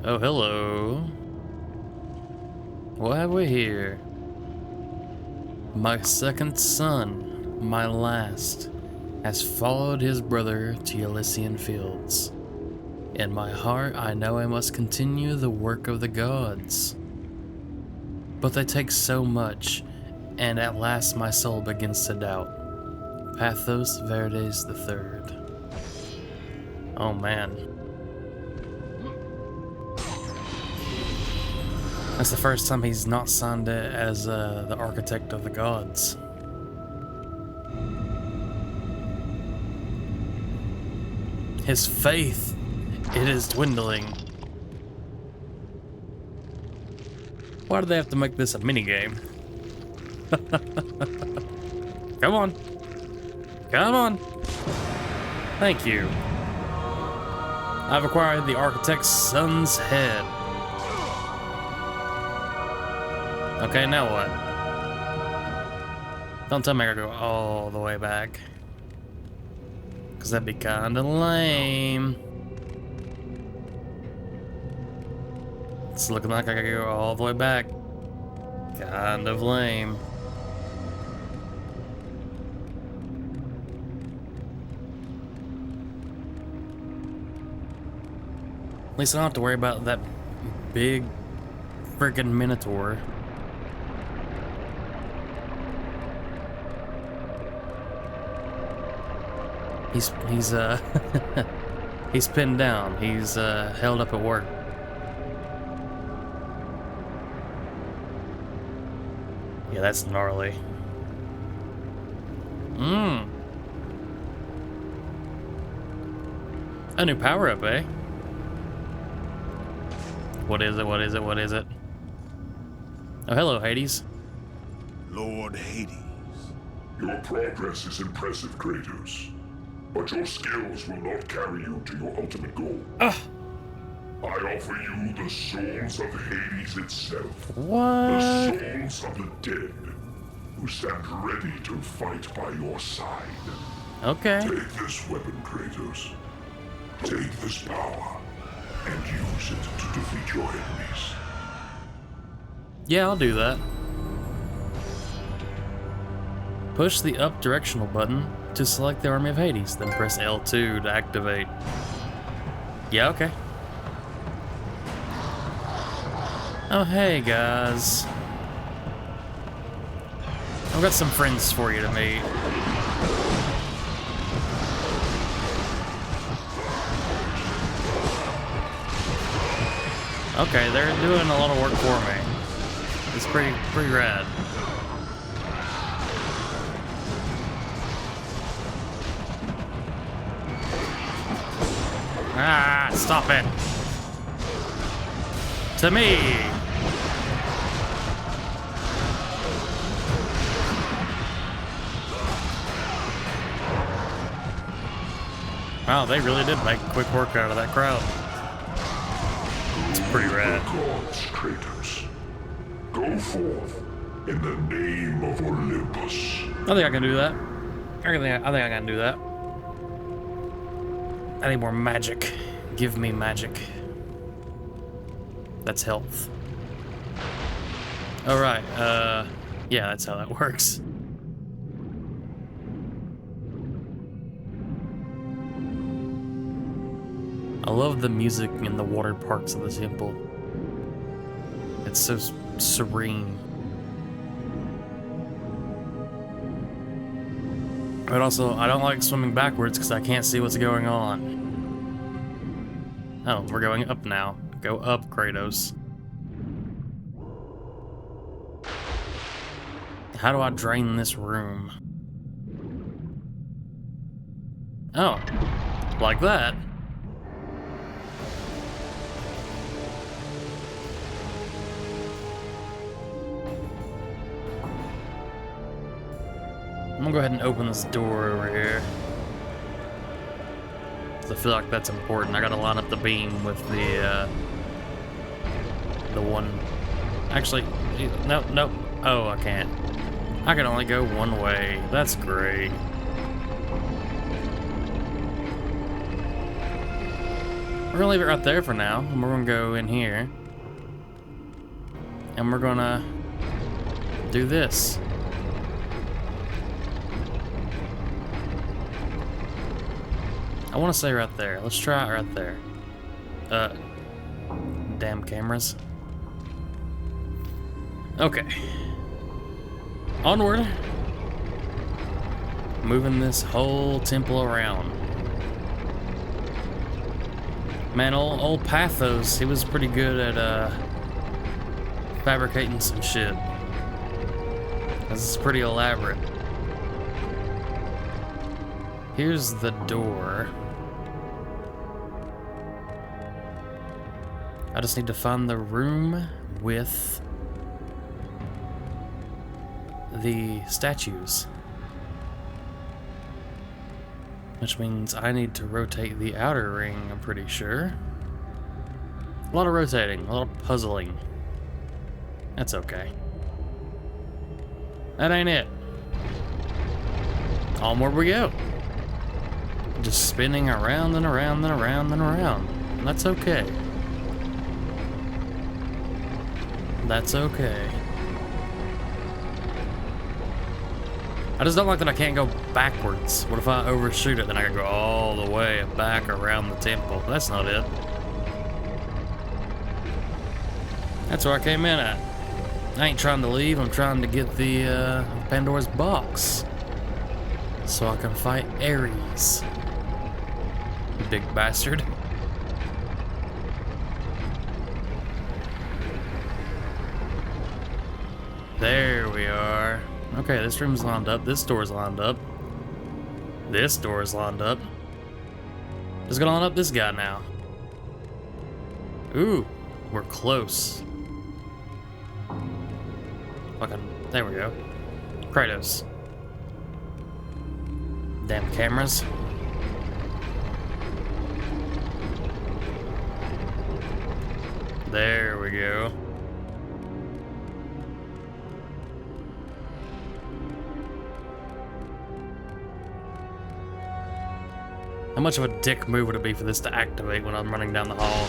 Oh, hello. What have we here? My second son, my last, has followed his brother to Elysian fields. In my heart, I know I must continue the work of the gods. But they take so much, and at last my soul begins to doubt. Pathos Verdes III. Oh man. That's the first time he's not signed it as the architect of the gods. His faith, it is dwindling. Why do they have to make this a minigame? Come on. Come on. Thank you. I've acquired the architect's son's head. Okay, now what? Don't tell me I gotta go all the way back. Cause that'd be kinda lame. It's looking like I gotta go all the way back. Kind of lame. At least I don't have to worry about that big freaking Minotaur. He's he's pinned down. He's held up at work. Yeah, that's gnarly. A new power-up, eh? What is it? What is it? What is it? Oh, hello, Hades. Lord Hades. Your progress is impressive, Kratos. But your skills will not carry you to your ultimate goal. I offer you the souls of Hades itself. What? The souls of the dead, who stand ready to fight by your side. Okay. Take this weapon, Kratos. Take this power, and use it to defeat your enemies. Yeah, I'll do that. Push the up directional button to select the army of Hades, then press L2 to activate. Yeah, okay. Oh, hey, guys. I've got some friends for you to meet. Okay, they're doing a lot of work for me. It's pretty rad. Ah, stop it. To me. Wow, they really did make quick work out of that crowd. It's pretty rad. Gods, Kratos. Go forth in the name of Olympus. I think I can do that. I think I can do that. I need more magic. Give me magic. That's health. Alright, yeah, that's how that works. I love the music in the water parts of the temple. It's so serene. But also, I don't like swimming backwards because I can't see what's going on. Oh, we're going up now. Go up, Kratos. How do I drain this room? Oh, like that. I'm gonna go ahead and open this door over here. 'Cause I feel like that's important. I gotta line up the beam with the one. Actually, no. Oh, I can't. I can only go one way. That's great. We're gonna leave it right there for now, and we're gonna go in here. And we're gonna do this. I wanna say right there. Let's try it right there. Damn cameras. Okay. Onward. Moving this whole temple around. Man, old Pathos, he was pretty good at fabricating some shit. This is pretty elaborate. Here's the door. I just need to find the room with the statues. Which means I need to rotate the outer ring, I'm pretty sure. A lot of rotating, a lot of puzzling. That's okay. That ain't it. Onward we go. Just spinning around and around and around and around. And that's okay. That's okay. I just don't like that I can't go backwards. What if I overshoot it, then I gotta go all the way back around the temple? That's not it. That's where I came in at. I ain't trying to leave, I'm trying to get the Pandora's box. So I can fight Ares. You big bastard. There we are. Okay, this room's lined up. This door's lined up. This door's lined up. Just gonna line up this guy now. Ooh, we're close. Fucking, there we go. Kratos. Damn cameras. There we go. How much of a dick move would it be for this to activate when I'm running down the hall?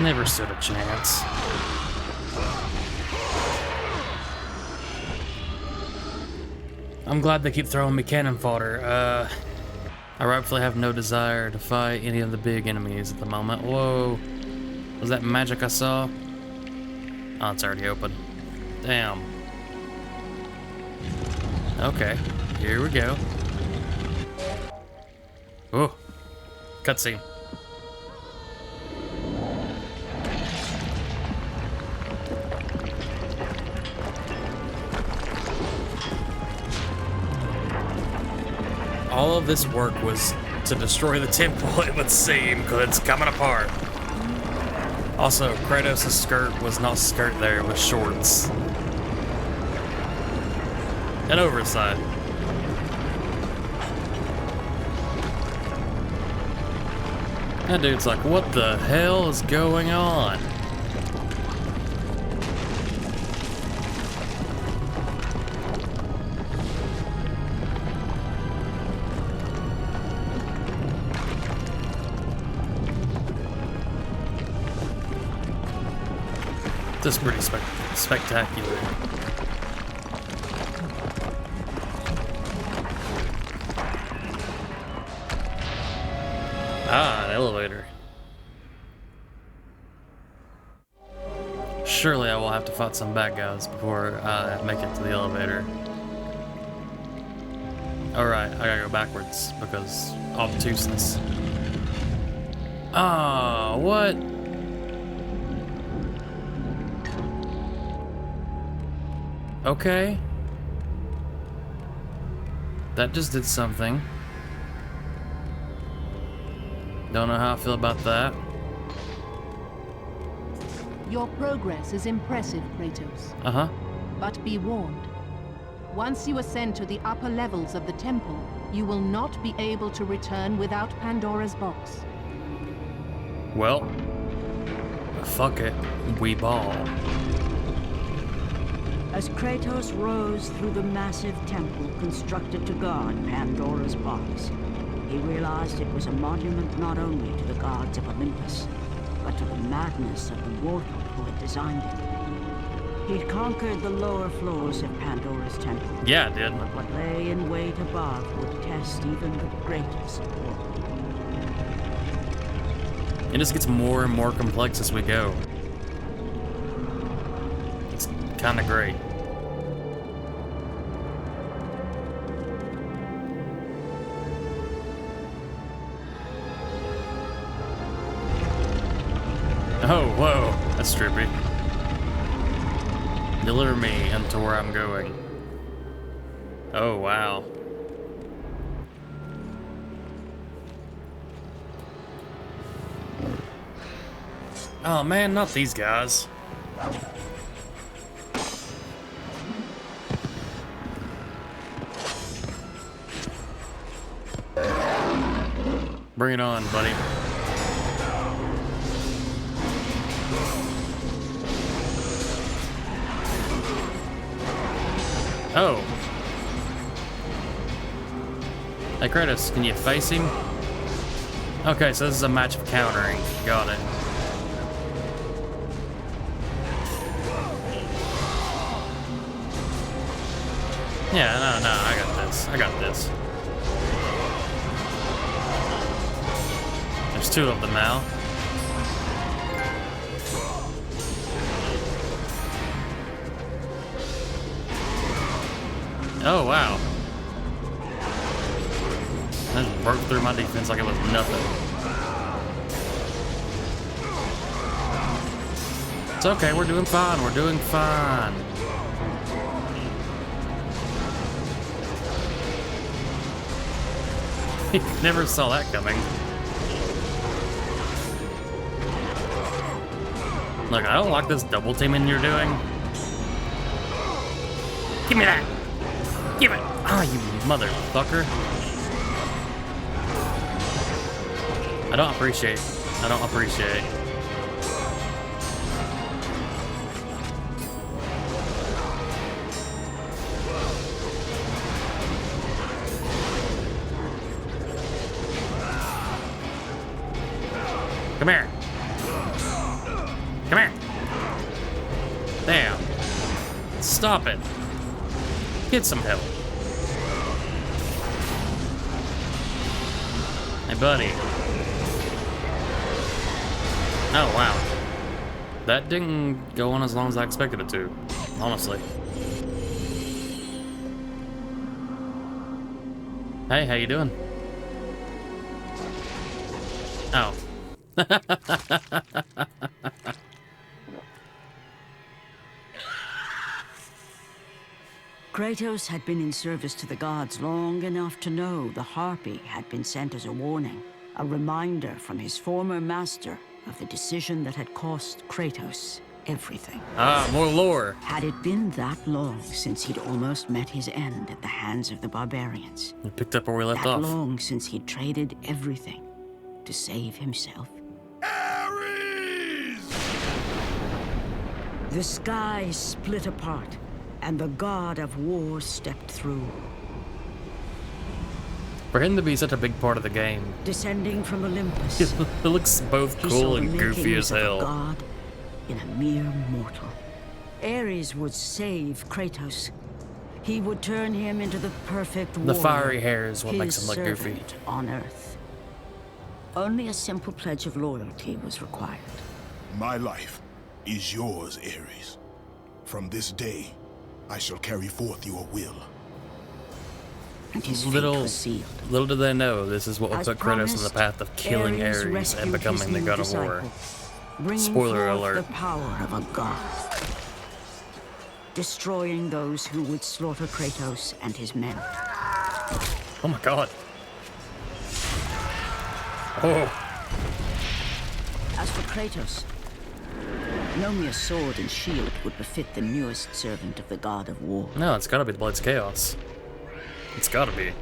Never stood a chance. I'm glad they keep throwing me cannon fodder. I rightfully have no desire to fight any of the big enemies at the moment. Whoa. Was that magic I saw? Oh, it's already open. Damn. Okay, here we go. Oh, cutscene. All of this work was to destroy the temple, it would seem, because it's coming apart. Also, Kratos' skirt was not skirt there, it was shorts. And oversight. That dude's like, what the hell is going on? This is pretty spectacular. Ah, an elevator. Surely I will have to fight some bad guys before I make it to the elevator. Alright, I gotta go backwards because obtuseness. Ah, what? Okay. That just did something. Don't know how I feel about that. Your progress is impressive, Kratos. Uh-huh. But be warned. Once you ascend to the upper levels of the temple, you will not be able to return without Pandora's box. Well, fuck it. We ball. As Kratos rose through the massive temple constructed to guard Pandora's box, he realized it was a monument not only to the gods of Olympus, but to the madness of the mortal who had designed it. He'd conquered the lower floors of Pandora's temple. Yeah, I did. But what lay in wait above would test even the greatest war. It just gets more and more complex as we go. It's kind of great. Oh, whoa, that's trippy. Deliver me into where I'm going. Oh, wow. Oh man, not these guys. Bring it on, buddy. Oh. Hey Kratos, can you face him? Okay, so this is a match of countering. Got it. Yeah, no, I got this. I got this. There's two of them now. Oh, wow. I just broke through my defense like it was nothing. It's okay, we're doing fine, we're doing fine. Never saw that coming. Look, I don't like this double teaming you're doing. Give me that! Give it! Ah, you motherfucker. I don't appreciate. I don't appreciate. Come here. Come here. Damn. Stop it. Get some help. Hey, buddy. Oh, wow. That didn't go on as long as I expected it to, honestly. Hey, how you doing? Oh. Kratos had been in service to the gods long enough to know the Harpy had been sent as a warning, a reminder from his former master of the decision that had cost Kratos everything. Ah, more lore. Had it been that long since he'd almost met his end at the hands of the barbarians? We picked up where we left That off. long since he'd traded everything to save himself? Ares! The sky split apart, and the god of war stepped through. For him to be such a big part of the game, Descending from Olympus, it looks both he cool saw and the goofy as makings of a hell. god in a mere mortal. Ares would save Kratos. He would turn him into the perfect The warrior, fiery hair is what his makes him look goofy. servant on Earth. Only a simple pledge of loyalty was required. My life is yours, Ares. From this day, I shall carry forth your will. And his fate Little was sealed. did they know this is what will As put Kratos on the promised, path of killing Ares and rescued becoming his the new god of war. disciple, bringing Spoiler forth alert. the power of a god, destroying those who would slaughter Kratos and his men. Oh my god. Oh, As for Kratos, No mere sword and shield would befit the newest servant of the God of War. No, it's gotta be the Blades of Chaos. It's gotta be.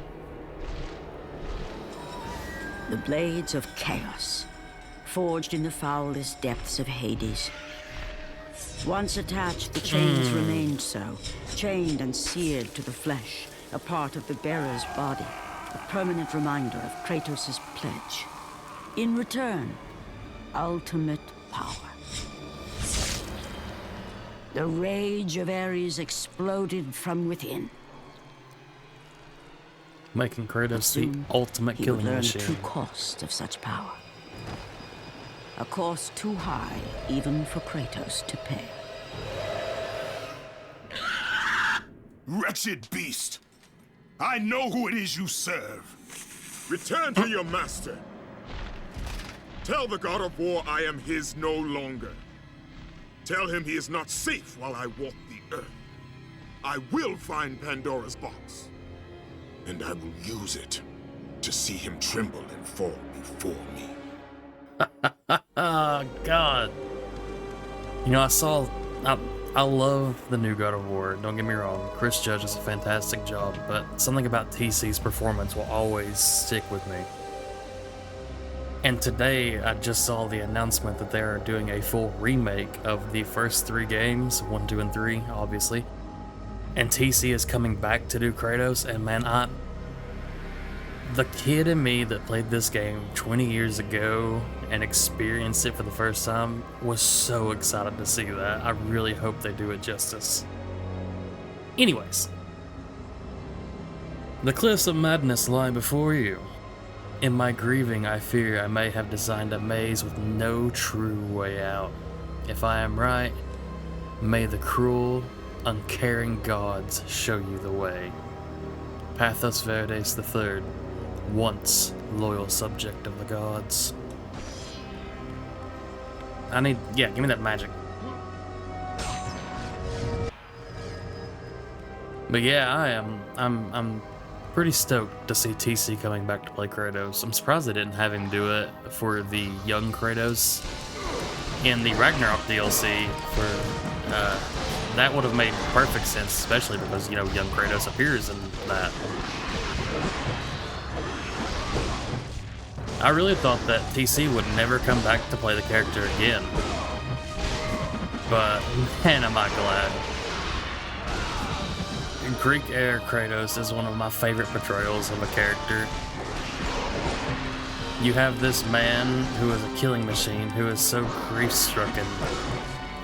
The Blades of Chaos, forged in the foulest depths of Hades. Once attached, the chains remained so, chained and seared to the flesh, a part of the bearer's body, a permanent reminder of Kratos' pledge. In return, ultimate power. The rage of Ares exploded from within. Making Kratos the Soon, ultimate he would killing learn machine. the true cost of such power. A cost too high even for Kratos to pay. Wretched beast! I know who it is you serve. Return to your master. Tell the God of War I am his no longer. Tell him he is not safe while I walk the earth. I will find Pandora's box. And I will use it to see him tremble and fall before me. Oh, God. You know, I love the new God of War, don't get me wrong. Chris Judge does a fantastic job, but something about TC's performance will always stick with me. And today, I just saw the announcement that they are doing a full remake of the first 3 games, 1, 2, and 3, obviously. And TC is coming back to do Kratos, and man, the kid in me that played this game 20 years ago and experienced it for the first time was so excited to see that. I really hope they do it justice. Anyways, the cliffs of madness lie before you. In my grieving, I fear I may have designed a maze with no true way out. If I am right, may the cruel, uncaring gods show you the way. Pathos Verdes III, once loyal subject of the gods. Give me that magic. But yeah, I'm pretty stoked to see TC coming back to play Kratos. I'm surprised they didn't have him do it for the young Kratos in the Ragnarok DLC. That would have made perfect sense, especially because, you know, young Kratos appears in that. I really thought that TC would never come back to play the character again. But man, am I glad. Greek Air Kratos is one of my favorite portrayals of a character. You have this man who is a killing machine, who is so grief-stricken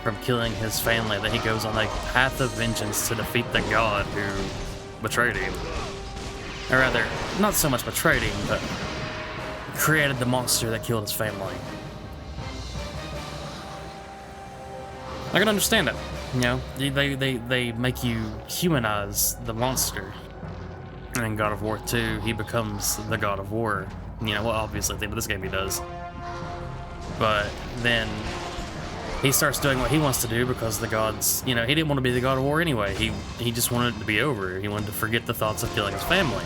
from killing his family that he goes on a path of vengeance to defeat the god who betrayed him. Or rather, not so much betrayed him, but created the monster that killed his family. I can understand it. You know, they make you humanize the monster. And in God of War 2, he becomes the God of War. You know, well, obviously at the end of this game he does. But then he starts doing what he wants to do because the gods, you know, he didn't want to be the God of War anyway. He just wanted it to be over. He wanted to forget the thoughts of killing his family.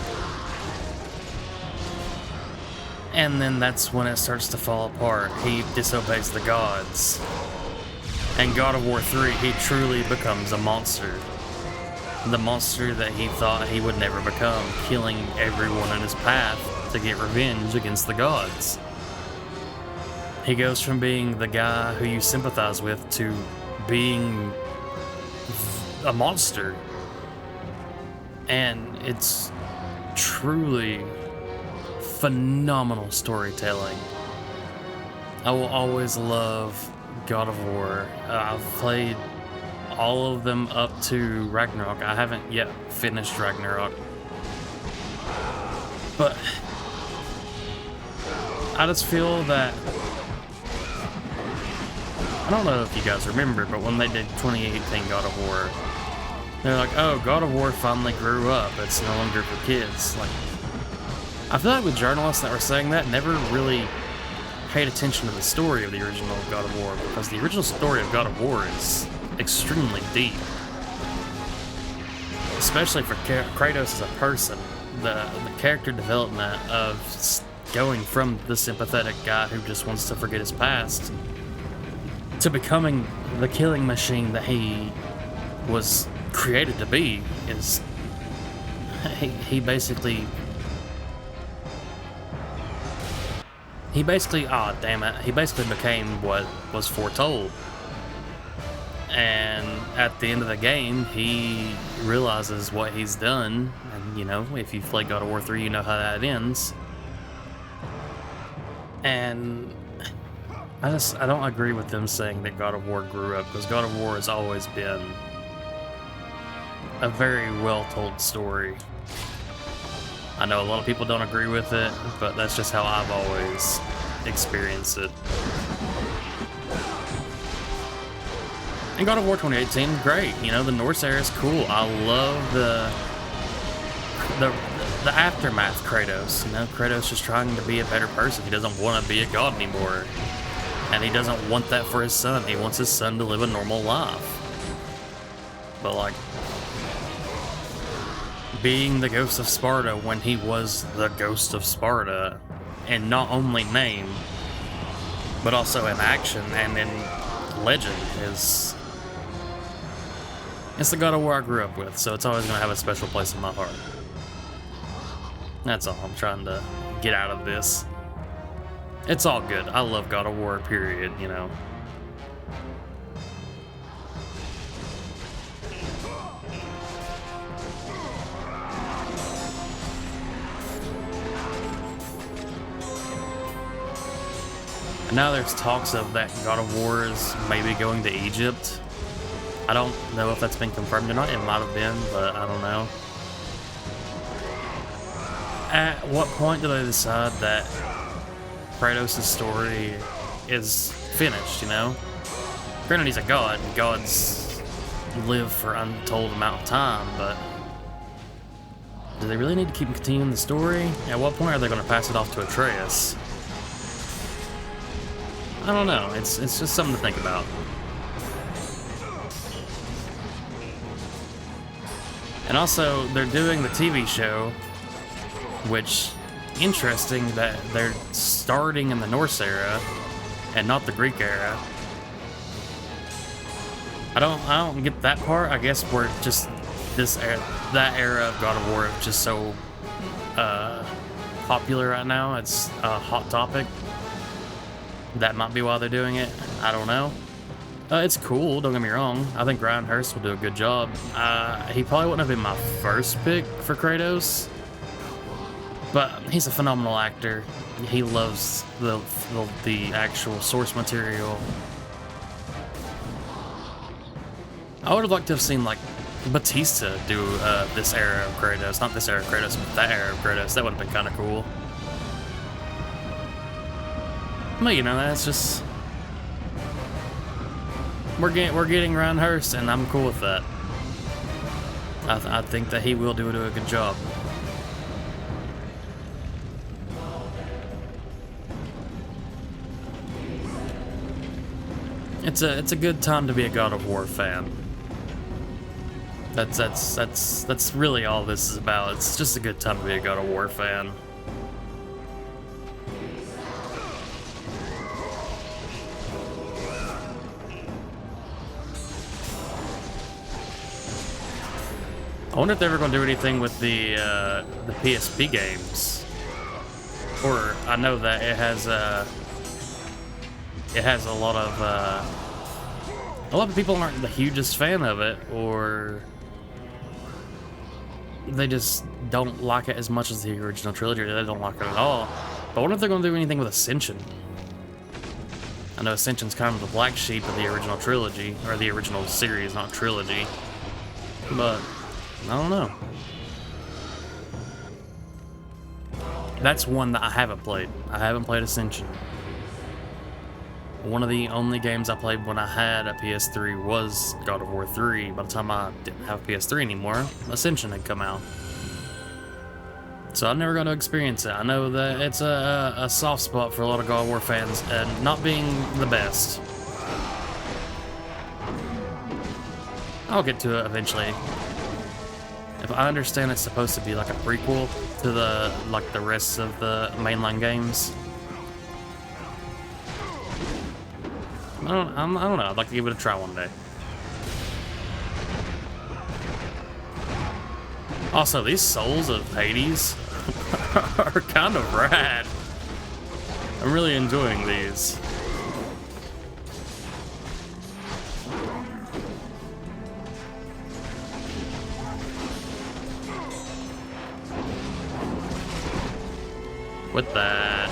And then that's when it starts to fall apart. He disobeys the gods. And God of War 3, he truly becomes a monster. The monster that he thought he would never become, killing everyone in his path to get revenge against the gods. He goes from being the guy who you sympathize with to being a monster. And it's truly phenomenal storytelling. I will always love God of War. I've played all of them up to Ragnarok. I haven't yet finished Ragnarok. But I just feel that, I don't know if you guys remember, but when they did 2018 God of War, they're like, oh, God of War finally grew up. It's no longer for kids. Like, I feel like the journalists that were saying that never really paid attention to the story of the original God of War, because the original story of God of War is extremely deep. Especially for Kratos as a person. The character development of going from the sympathetic guy who just wants to forget his past to becoming the killing machine that he was created to be is he basically oh damn it, he basically became what was foretold. And at the end of the game, he realizes what he's done, and you know, if you've played God of War 3, you know how that ends. And I don't agree with them saying that God of War grew up, because God of War has always been a very well-told story. I know a lot of people don't agree with it, but that's just how I've always experienced it. And God of War 2018, great. You know, the Norse era is cool. I love the aftermath Kratos. You know, Kratos just trying to be a better person. He doesn't want to be a god anymore. And he doesn't want that for his son. He wants his son to live a normal life. But like, being the Ghost of Sparta when he was the Ghost of Sparta, and not only name, but also in action and in legend, it's the God of War I grew up with, so it's always going to have a special place in my heart. That's all I'm trying to get out of this. It's all good. I love God of War, period, you know. And now there's talks of that God of War is maybe going to Egypt. I don't know if that's been confirmed or not. It might have been, but I don't know. At what point do they decide that Kratos' story is finished, you know? Granted, he's a god, and gods live for untold amount of time, but do they really need to keep continuing the story? At what point are they going to pass it off to Atreus? I don't know. It's just something to think about. And also, they're doing the TV show, which, interesting that they're starting in the Norse era and not the Greek era. I don't get that part. I guess we're just that era of God of War is just so popular right now. It's a hot topic. That might be why they're doing it. I don't know. It's cool, don't get me wrong. I think Ryan Hurst will do a good job. He probably wouldn't have been my first pick for Kratos, but he's a phenomenal actor. He loves the actual source material. I would have liked to have seen like Batista do this era of Kratos. Not this era of Kratos, but that era of Kratos. That would have been kind of cool. But you know, that's just... We're getting Ryan Hurst, and I'm cool with that. I think that he will do a good job. It's a good time to be a God of War fan. That's really all this is about. It's just a good time to be a God of War fan. I wonder if they're ever going to do anything with the PSP games. Or I know that it has a lot of people aren't the hugest fan of it, or they just don't like it as much as the original trilogy, or they don't like it at all. But I wonder if they're going to do anything with Ascension. I know Ascension's kind of the black sheep of the original trilogy, or the original series, not trilogy. But I don't know. That's one that I haven't played. I haven't played Ascension. One of the only games I played when I had a PS3 was God of War 3. By the time I didn't have a PS3 anymore, Ascension had come out. So I never got to experience it. I know that it's a soft spot for a lot of God of War fans, and not being the best. I'll get to it eventually. If I understand, it's supposed to be like a prequel to the rest of the mainline games. I don't know. I'd like to give it a try one day. Also, these Souls of Hades are kind of rad. I'm really enjoying these. With that.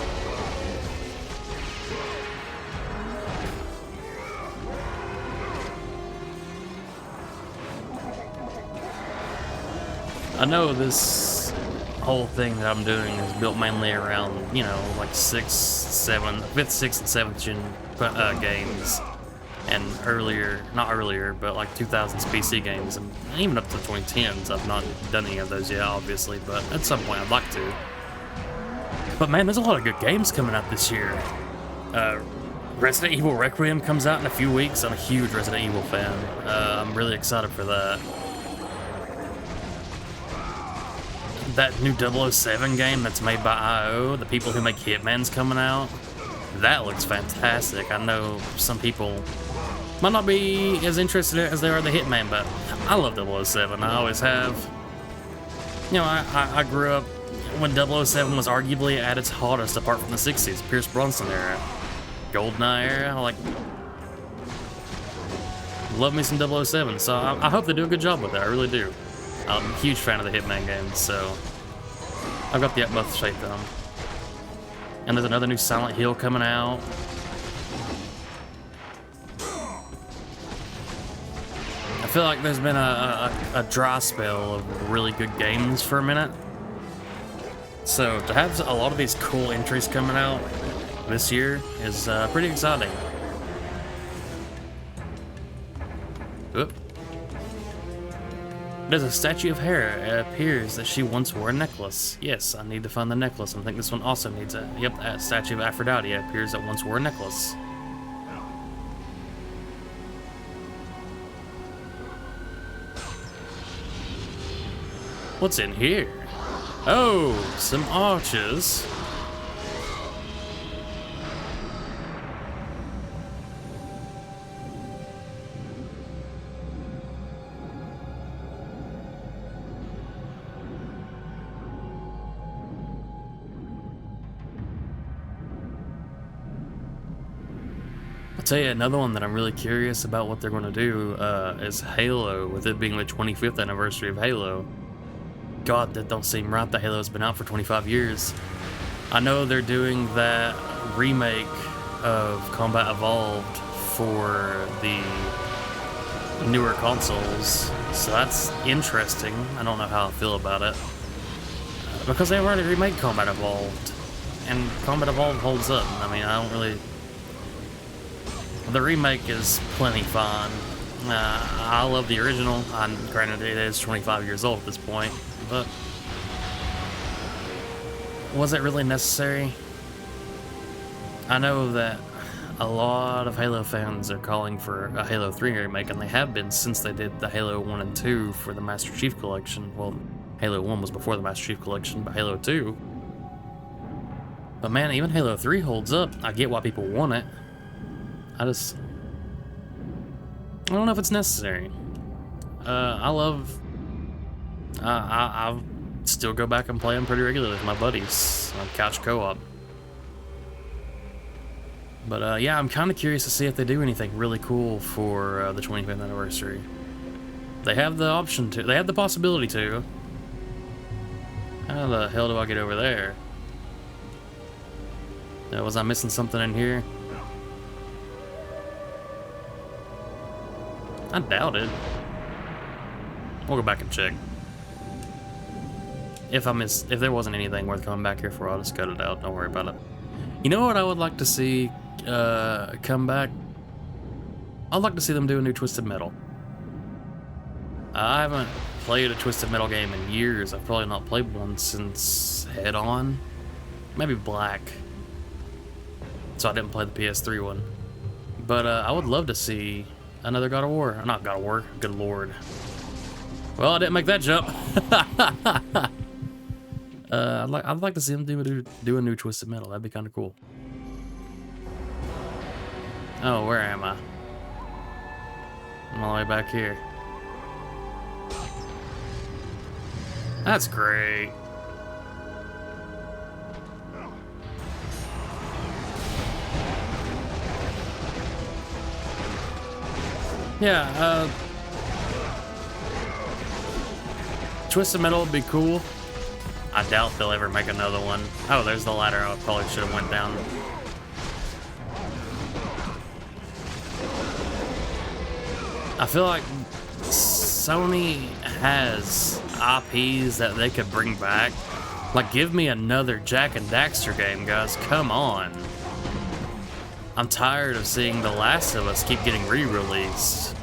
I know this whole thing that I'm doing is built mainly around, you know, like 5th, 6th, and 7th gen games. And earlier, not earlier, but like 2000s PC games, and even up to 2010s. I've not done any of those yet, obviously, but at some point I'd like to. But man, there's a lot of good games coming out this year. Resident Evil Requiem comes out in a few weeks. I'm a huge Resident Evil fan. I'm really excited for that. That new 007 game that's made by IO, the people who make Hitman's coming out, that looks fantastic. I know some people might not be as interested as they are in the Hitman, but I love 007. I always have. You know, I grew up when 007 was arguably at its hottest apart from the 60s, Pierce Brosnan era, GoldenEye era. Like, love me some 007, so I hope they do a good job with it. I really do. I'm a huge fan of the Hitman games, so I've got the utmost faith in them. And there's another new Silent Hill coming out. I feel like there's been a dry spell of really good games for a minute. So to have a lot of these cool entries coming out this year is pretty exciting. Oop. There's a statue of Hera. It appears that she once wore a necklace. Yes, I need to find the necklace. I think this one also needs a... Yep, a statue of Aphrodite. It appears that once wore a necklace. What's in here? Oh, some archers. I'll tell you another one that I'm really curious about what they're going to do is Halo, with it being the 25th anniversary of Halo. God, that don't seem right. The Halo's been out for 25 years. I know they're doing that remake of Combat Evolved for the newer consoles, so that's interesting. I don't know how I feel about it. Because they already remade Combat Evolved, and Combat Evolved holds up. I mean, I don't really... The remake is plenty fun. I love the original. Granted, it is 25 years old at this point, but was it really necessary? I know that a lot of Halo fans are calling for a Halo 3 remake, and they have been since they did the Halo 1 and 2 for the Master Chief Collection. Well, Halo 1 was before the Master Chief Collection, but Halo 2. But man, even Halo 3 holds up. I get why people want it. I don't know if it's necessary. I still go back and play them pretty regularly with my buddies on couch co-op. But yeah, I'm kind of curious to see if they do anything really cool for the 25th anniversary. They have the option to. They have the possibility to. How the hell do I get over there? Was I missing something in here? I doubt it. We'll go back and check. If there wasn't anything worth coming back here for, I'll just cut it out. Don't worry about it. You know what I would like to see come back? I'd like to see them do a new Twisted Metal. I haven't played a Twisted Metal game in years. I've probably not played one since Head On. Maybe Black. So I didn't play the PS3 one. But I would love to see another God of War. Not God of War. Good Lord. Well, I didn't make that jump. I'd like to see them do a new Twisted Metal. That'd be kind of cool. Oh, where am I? I'm all the way back here. That's great. Yeah, Twisted Metal would be cool. I doubt they'll ever make another one. Oh, there's the ladder I probably should have went down. I feel like Sony has IPs that they could bring back. Like, give me another Jak and Daxter game, guys. Come on. I'm tired of seeing The Last of Us keep getting re-released.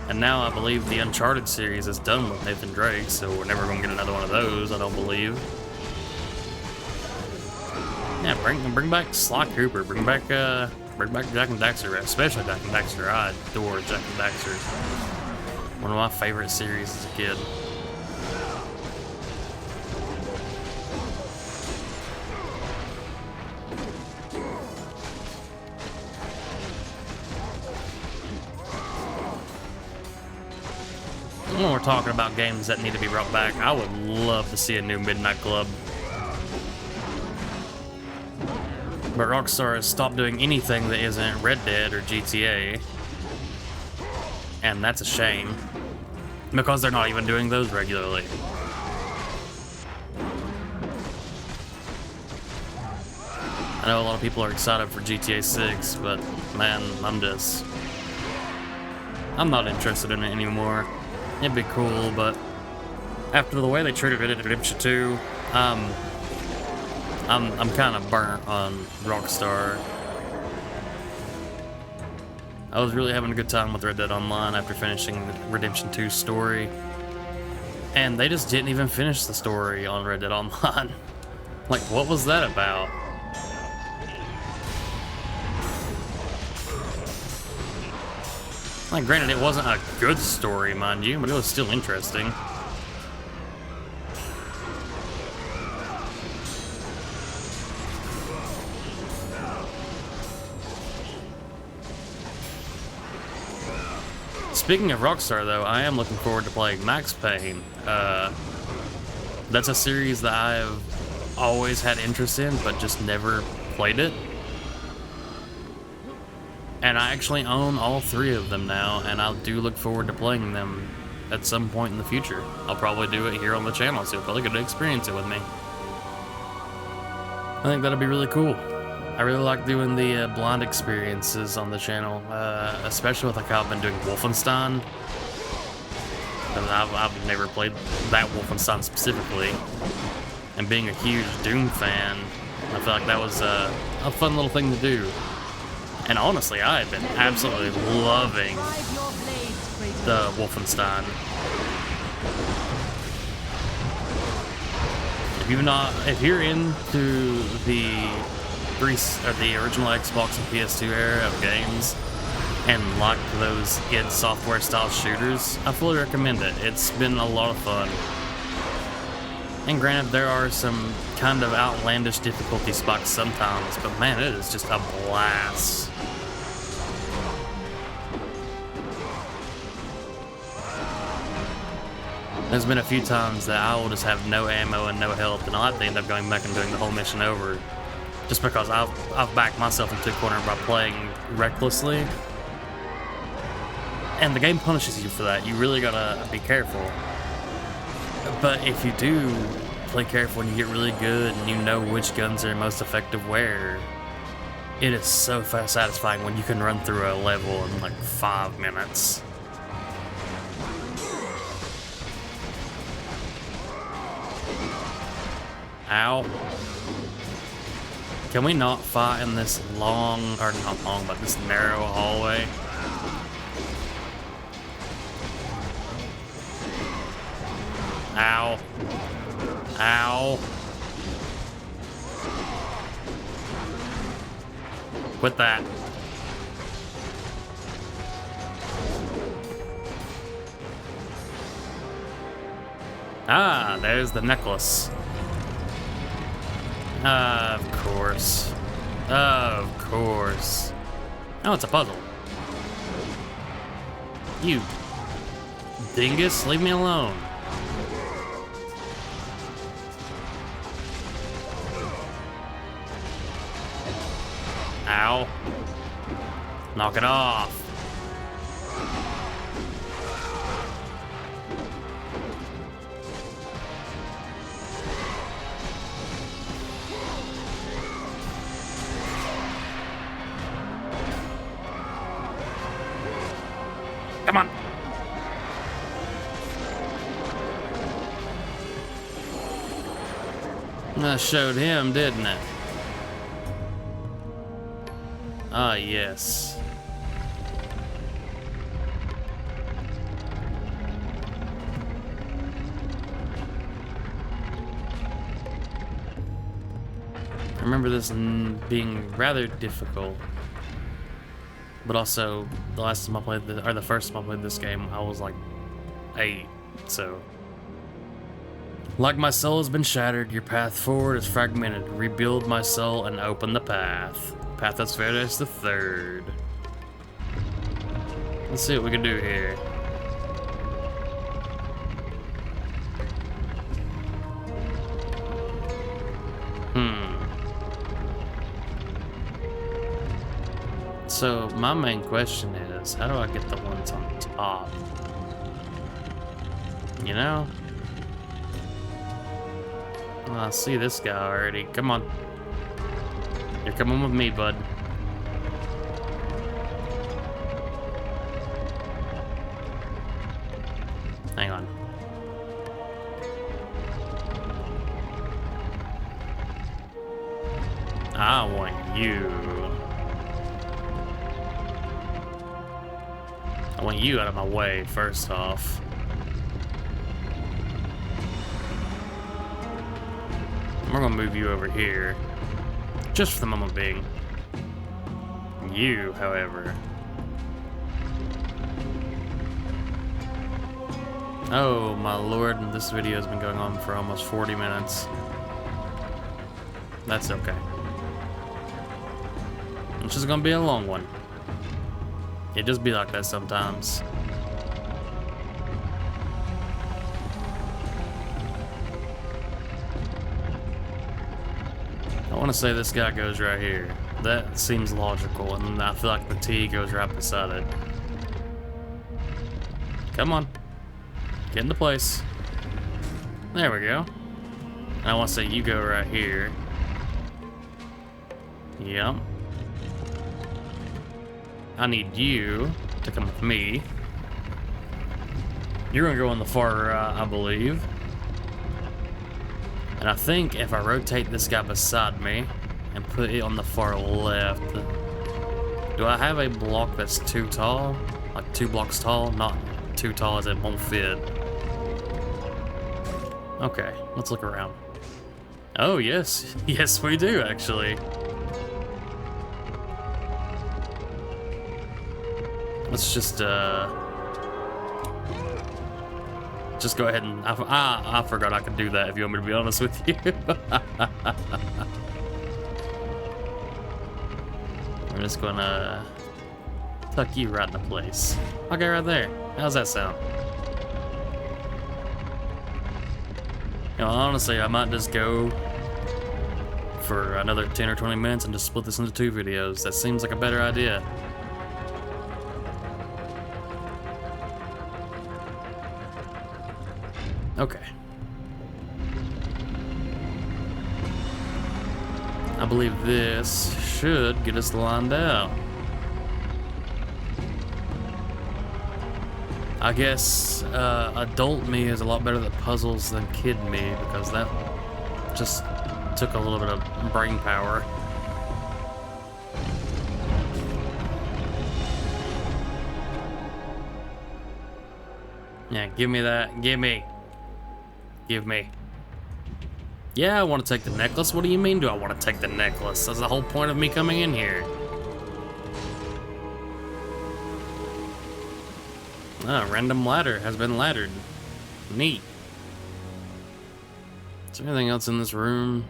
And now I believe the Uncharted series is done with Nathan Drake, so we're never going to get another one of those, I don't believe. Yeah, bring back Sly Cooper. Bring back Jak and Daxter, especially Jak and Daxter. I adore Jak and Daxter. One of my favorite series as a kid. When we're talking about games that need to be brought back, I would love to see a new Midnight Club. But Rockstar has stopped doing anything that isn't Red Dead or GTA. And that's a shame. Because they're not even doing those regularly. I know a lot of people are excited for GTA 6, but man, I'm not interested in it anymore. It'd be cool, but after the way they treated Red Dead Redemption 2, I'm kind of burnt on Rockstar. I was really having a good time with Red Dead Online after finishing the Redemption 2 story. And they just didn't even finish the story on Red Dead Online. Like, what was that about? Like, granted, it wasn't a good story, mind you, but it was still interesting. Speaking of Rockstar, though, I am looking forward to playing Max Payne. That's a series that I've always had interest in, but just never played it. And I actually own all 3 of them now, and I do look forward to playing them at some point in the future. I'll probably do it here on the channel, so you'll probably get to experience it with me. I think that'll be really cool. I really like doing the blind experiences on the channel, especially with like how I've been doing Wolfenstein. I've never played that Wolfenstein specifically, and being a huge Doom fan, I feel like that was a fun little thing to do. And honestly, I have been absolutely loving the Wolfenstein. If you're into the original Xbox and PS2 era of games and like those id Software style shooters, I fully recommend it. It's been a lot of fun. And granted, there are some kind of outlandish difficulty spikes sometimes, but man, it is just a blast. There's been a few times that I will just have no ammo and no health, and I'll have to end up going back and doing the whole mission over. Just because I've backed myself into a corner by playing recklessly. And the game punishes you for that. You really gotta be careful. But if you do play careful and you get really good and you know which guns are most effective where, it is so satisfying when you can run through a level in like 5 minutes. Ow. Can we not fight in this long, or not long, but this narrow hallway? Ow. Ow. Quit that. Ah, there's the necklace. Of course. Of course. Oh, it's a puzzle. You dingus, leave me alone. Ow. Knock it off. Come on. I showed him, didn't I? Ah, yes. I remember this being rather difficult. But also, the last time I played this, or the first time I played this game, I was like 8, so. Like my soul has been shattered, your path forward is fragmented. Rebuild my soul and open the path. Pathos Verdes the Third. Let's see what we can do here. So, my main question is, how do I get the ones on top? You know? Oh, I see this guy already. Come on. You're coming with me, bud. Hang on. I want you. I want you out of my way, first off. We're gonna move you over here. Just for the moment being. You, however. Oh, my lord, this video has been going on for almost 40 minutes. That's okay. It's just gonna be a long one. It just be like that sometimes. I want to say this guy goes right here. That seems logical, and I feel like the T goes right beside it. Come on. Get into place. There we go. And I want to say you go right here. Yep. I need you to come with me. You're gonna go on the far right, I believe. And I think if I rotate this guy beside me and put it on the far left, do I have a block that's too tall? Like 2 blocks tall? Not too tall as it won't fit. Okay, let's look around. Oh, yes. Yes, we do, actually. Let's just go ahead and... I forgot I could do that, if you want me to be honest with you. We're just gonna tuck you right into place. Okay, right there. How's that sound? You know, honestly, I might just go for another 10 or 20 minutes and just split this into 2 videos. That seems like a better idea. Okay. I believe this should get us lined out. I guess adult me is a lot better at puzzles than kid me, because that just took a little bit of brain power. Yeah, give me that. Give me. Give me. Yeah, I want to take the necklace. What do you mean, do I want to take the necklace? That's the whole point of me coming in here. Ah, random ladder has been laddered. Neat. Is there anything else in this room?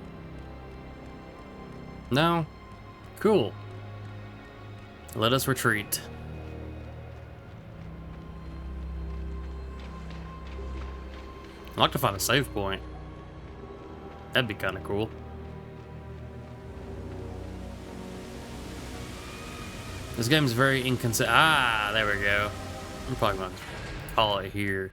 No? Cool. Let us retreat. I'd like to find a save point. That'd be kind of cool. This game's very inconsistent. Ah, there we go. I'm probably gonna call it here.